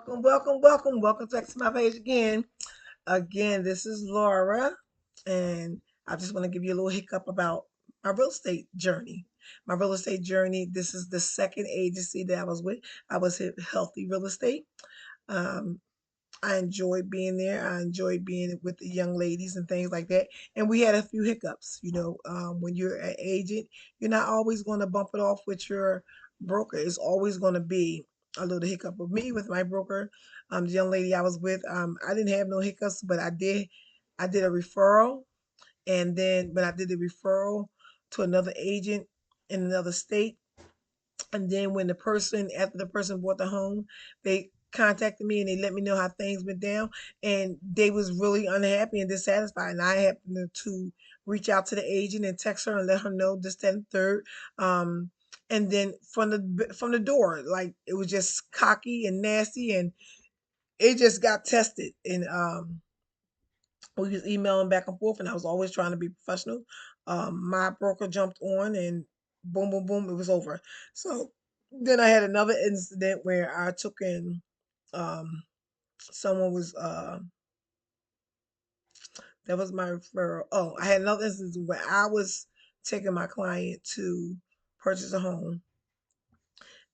Welcome back to my page again. Again, this is Laura, and I just want to give you a little hiccup about my real estate journey. My real estate journey. This is the second agency that I was with. I was at Healthy Real Estate. Um, I enjoyed being there. I enjoyed being with the young ladies and things like that. And we had a few hiccups. When you're an agent, you're not always going to bump it off with your broker. It's always going to be a little hiccup with me with my broker. The young lady I was with, I didn't have no hiccups, but I did a referral, and then when I did the referral to another agent in another state, and then when after the person bought the home, they contacted me and they let me know how things went down, and they was really unhappy and dissatisfied. And I happened to reach out to the agent and text her and let her know this, that, and third. And then from the door, like it was just cocky and nasty, and it just got tested. And we was emailing back and forth, and I was always trying to be professional. My broker jumped on, and boom, boom, boom, it was over. So then I had another incident where I took in someone was that was my referral. Oh, I had another instance where I was taking my client to purchase a home,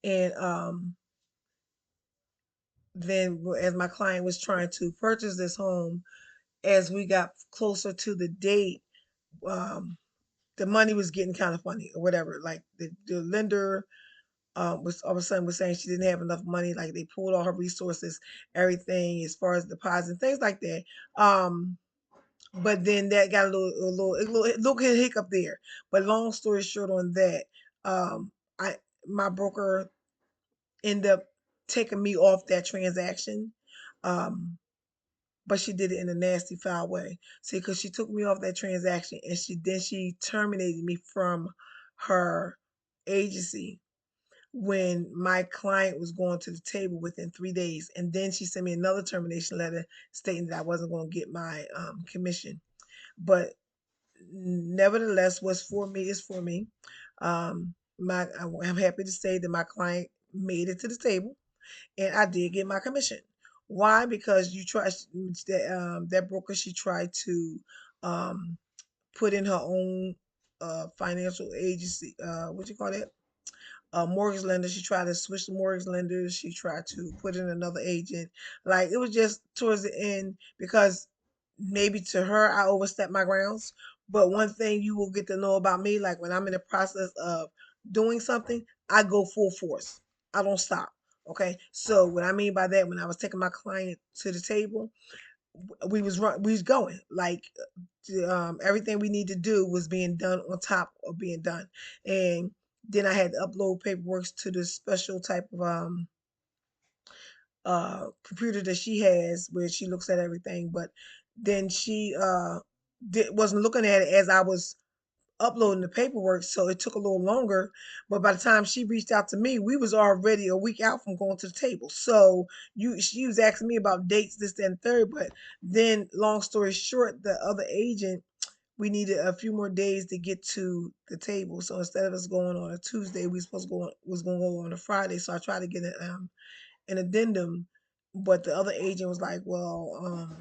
and then as my client was trying to purchase this home, as we got closer to the date, um, the money was getting kind of funny or whatever. Like the lender was all of a sudden was saying she didn't have enough money. Like they pulled all her resources, everything as far as deposits, things like that. But then that got a little hiccup there. But long story short, on that, I my broker ended up taking me off that transaction. Um, but she did it in a nasty foul way. See, because she took me off that transaction, and she terminated me from her agency when my client was going to the table within 3 days, and then she sent me another termination letter stating that I wasn't going to get my commission. But nevertheless, what's for me is for me. I'm happy to say that my client made it to the table, and I did get my commission. Why? Because that broker, she tried to um, put in her own financial agency. What you call that? Mortgage lender. She tried to switch the mortgage lenders. She tried to put in another agent. Like it was just towards the end, because maybe to her I overstepped my grounds. But one thing you will get to know about me, like when I'm in the process of doing something, I go full force. I don't stop. Okay. So what I mean by that, when I was taking my client to the table, we was going like everything we need to do was being done on top of being done. And then I had to upload paperwork to the special type of computer that she has where she looks at everything. But then she wasn't looking at it as I was uploading the paperwork, so it took a little longer. But by the time she reached out to me, we was already a week out from going to the table. So she was asking me about dates, this, that, and third. But then, long story short, the other agent, we needed a few more days to get to the table. So instead of us going on a Tuesday, we supposed to go on, was going to go on a Friday. So I tried to get an addendum, but the other agent was like, well,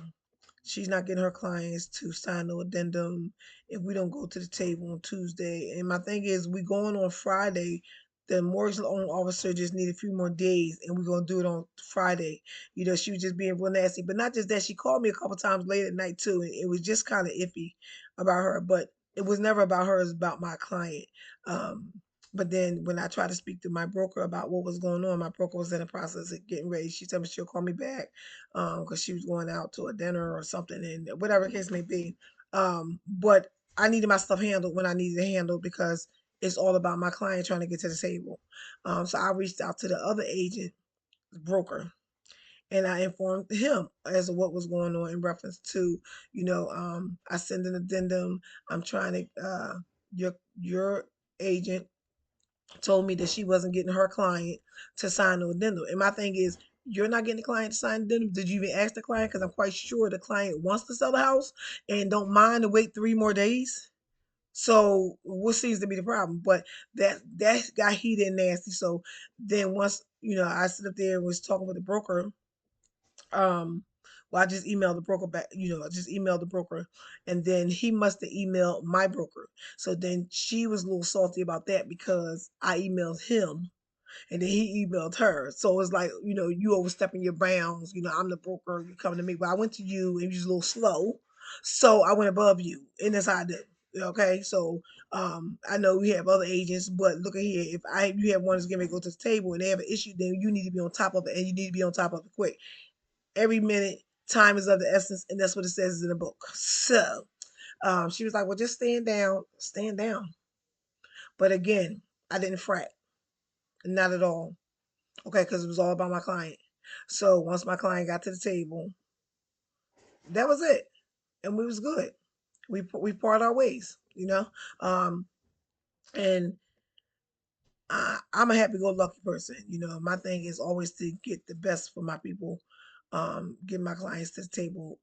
she's not getting her clients to sign no addendum if we don't go to the table on Tuesday. And my thing is, we going on Friday. The mortgage loan officer just need a few more days, and we're gonna do it on Friday. She was just being real nasty. But not just that, she called me a couple times late at night too, and it was just kind of iffy about her. But it was never about her; it was about my client. Um, but then when I tried to speak to my broker about what was going on, my broker was in the process of getting ready. She told me she'll call me back because she was going out to a dinner or something, and whatever the case may be. But I needed my stuff handled when I needed it handled, because it's all about my client trying to get to the table. So I reached out to the other agent broker, and I informed him as to what was going on in reference to, I send an addendum. I'm trying to, your agent told me that she wasn't getting her client to sign the addendum. And my thing is, you're not getting the client to sign the addendum. Did you even ask the client? Because I'm quite sure the client wants to sell the house and don't mind to wait 3 more days. So what seems to be the problem? But that got heated and nasty. So then once I sit up there and was talking with the broker, Um, well, I just emailed the broker back, I just emailed the broker, and then he must have emailed my broker. So then she was a little salty about that because I emailed him and then he emailed her. So it's like, you overstepping your bounds. I'm the broker, you coming to me, but I went to you and you was a little slow. So I went above you, and that's how I did. Okay, so I know we have other agents, but look at here. If you have one that's going to go to the table and they have an issue, then you need to be on top of it, and you need to be on top of it quick. Every minute, time is of the essence, and that's what it says in the book. So she was like, "Well, just stand down." But again, I didn't fret, not at all. Okay, because it was all about my client. So once my client got to the table, that was it, and we was good. We part our ways, um, and I'm a happy-go-lucky person. My thing is always to get the best for my people, get my clients to the table,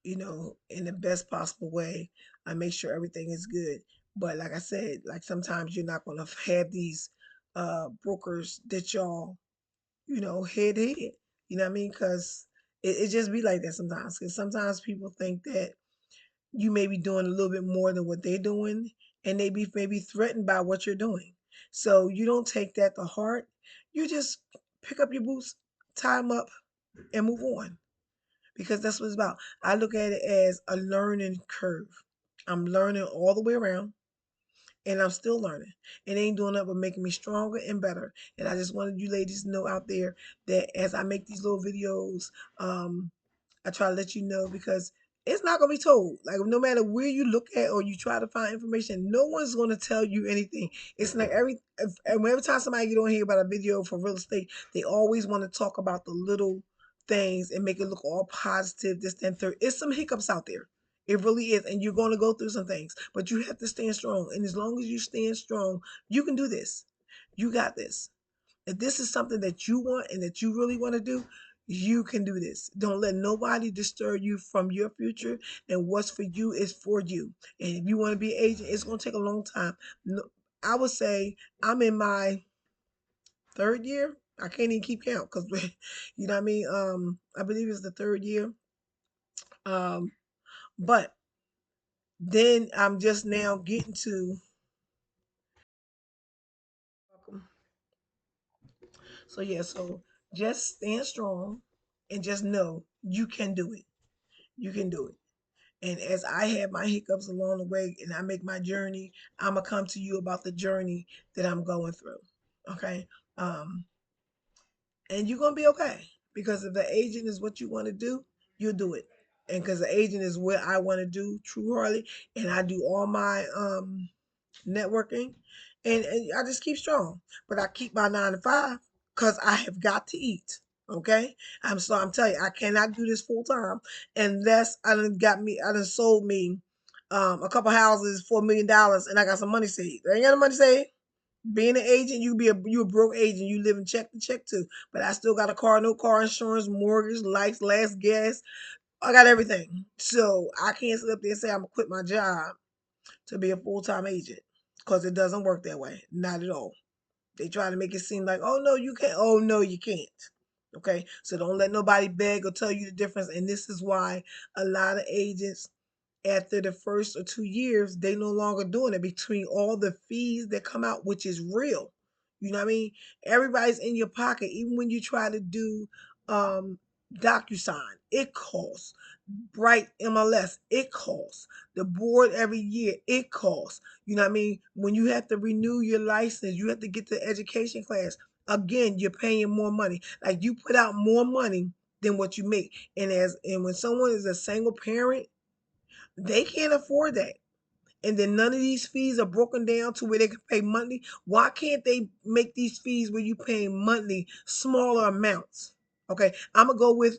in the best possible way. I make sure everything is good. But like I said, like sometimes you're not gonna have these brokers that y'all, head to head. You know what I mean? Because it just be like that sometimes. Because sometimes people think that you may be doing a little bit more than what they're doing, and they be maybe threatened by what you're doing. So you don't take that to heart. You just pick up your boots, tie them up, and move on, because that's what it's about. I look at it as a learning curve. I'm learning all the way around, and I'm still learning. It ain't doing nothing but making me stronger and better. And I just wanted you ladies to know out there that as I make these little videos, I try to let you know, because it's not gonna be told. Like no matter where you look at or you try to find information, no one's gonna tell you anything. It's like every time somebody get on here about a video for real estate, they always want to talk about the little things and make it look all positive, this, and third. It's some hiccups out there. It really is, and you're going to go through some things, but you have to stand strong. And as long as you stand strong, you can do this. You got this. If this is something that you want and that you really want to do, you can do this. Don't let nobody disturb you from your future. And what's for you is for you. And if you want to be an agent, it's going to take a long time. No, I would say I'm in my third year. I can't even keep count because, you know what I mean? I believe it's the third year. Um, but then I'm just now getting to. So yeah, so just stand strong and just know you can do it. You can do it. And as I have my hiccups along the way and I make my journey, I'm gonna come to you about the journey that I'm going through. Okay. Um, and you're gonna be okay, because if the agent is what you want to do, you'll do it. And because the agent is what I want to do, true Harley, and I do all my networking, and I just keep strong. But I keep my 9 to 5 because I have got to eat. Okay, I'm telling you, I cannot do this full time unless I done sold me a couple houses for $1 million and I got some money saved. I ain't got no money saved. Being an agent, you a broke agent. You live in check to check too. But I still got a car, no car insurance, mortgage, lights, last gas. I got everything. So I can't sit up there and say I'm gonna quit my job to be a full time agent, because it doesn't work that way. Not at all. They try to make it seem like, oh no, you can't. Oh no, you can't. Okay, so don't let nobody beg or tell you the difference. And this is why a lot of agents, after the first or 2 years, they no longer doing it, between all the fees that come out, which is real. You know what I mean? Everybody's in your pocket. Even when you try to do um DocuSign, it costs. Bright MLS, it costs. The board every year, it costs. You know what I mean? When you have to renew your license, you have to get the education class. Again, you're paying more money. Like you put out more money than what you make. And when someone is a single parent, they can't afford that. And then none of these fees are broken down to where they can pay monthly. Why can't they make these fees where you pay monthly smaller amounts? Okay, I'm gonna go with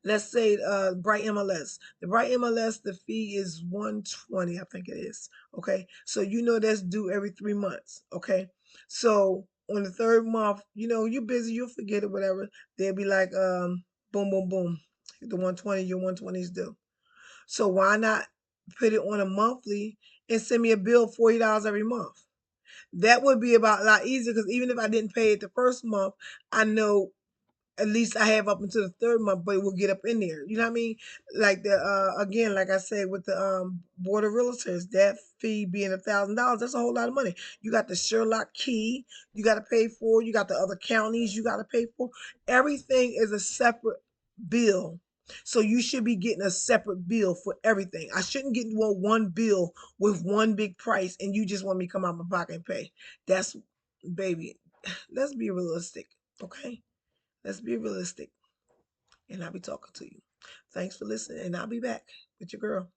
let's say Bright MLS. The Bright MLS, the fee is 120, I think it is. Okay, so that's due every 3 months. Okay, so on the third month, you're busy, you'll forget it, whatever. They'll be like, boom, boom, boom, the 120, your 120 is due. So why not put it on a monthly and send me a bill $40 every month? That would be about a lot easier, because even if I didn't pay it the first month, I know at least I have up until the third month, but it will get up in there. You know what I mean? Like the again, like I said with the board of realtors, that fee being $1,000, that's a whole lot of money. You got the Sherlock key, you got to pay for. You got the other counties you got to pay for. Everything is a separate bill. So you should be getting a separate bill for everything. I shouldn't get one bill with one big price and you just want me to come out my pocket and pay. That's baby. Let's be realistic, okay? Let's be realistic. And I'll be talking to you. Thanks for listening. And I'll be back with your girl.